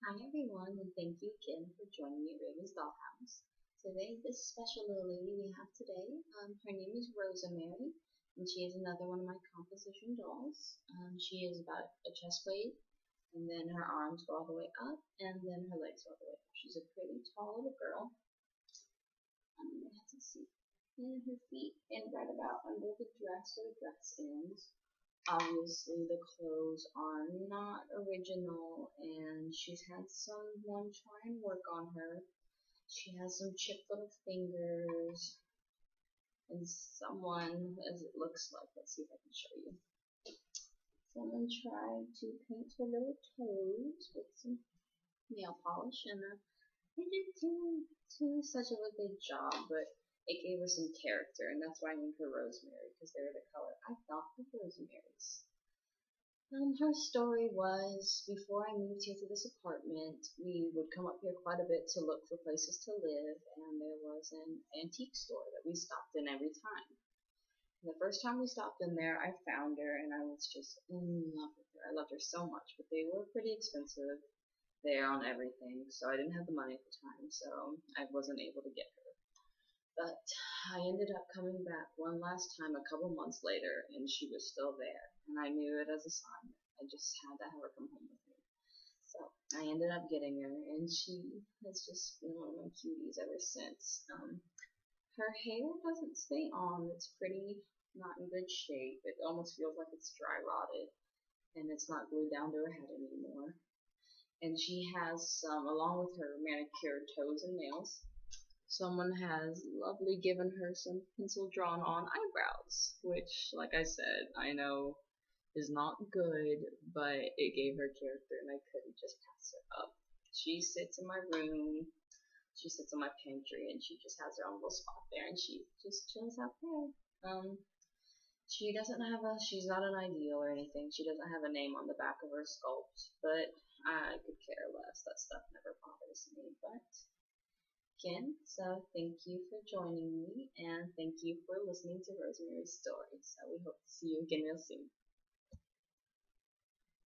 Hi everyone, and thank you again for joining me at Raven's Dollhouse. Today, this special little lady we have today, her name is Rosemary, and she is another one of my composition dolls. She is about a chest weight, and then her arms go all the way up, and then her legs go all the way up. She's a pretty tall little girl. You have to see, and her feet end right about under the dress where the dress ends. Obviously, the clothes are not original, and she's had someone try and work on her. She has some chipped little fingers, and someone, as it looks like, let's see if I can show you. Someone tried to paint her little toes with some nail polish, and they didn't do such of a good job, but it gave her some character, and that's why I named her Rosemary, because they were the color I thought of rosemaries. Her story was before I moved here to this apartment, we would come up here quite a bit to look for places to live, and there was an antique store that we stopped in every time. And the first time we stopped in there, I found her, and I was just in love with her. I loved her so much, but they were pretty expensive there on everything, so I didn't have the money at the time, so I wasn't able to get her. But I ended up coming back one last time a couple months later, and she was still there. And I knew it as a sign. I just had to have her come home with me. So I ended up getting her, and she has just been one of my cuties ever since. Her hair doesn't stay on. It's pretty not in good shape. It almost feels like it's dry rotted, and it's not glued down to her head anymore. And she has some, along with her manicured toes and nails, someone has lovely given her some pencil drawn on eyebrows, which, like I said, I know is not good, but it gave her character and I couldn't just pass her up. She sits in my room, she sits in my pantry, and she just has her own little spot there and she just chills out there. She's not an ideal or anything. She doesn't have a name on the back of her sculpt, but I could care less. That stuff never bothers me, but again. So thank you for joining me and thank you for listening to Rosemary's story. So we hope to see you again real soon.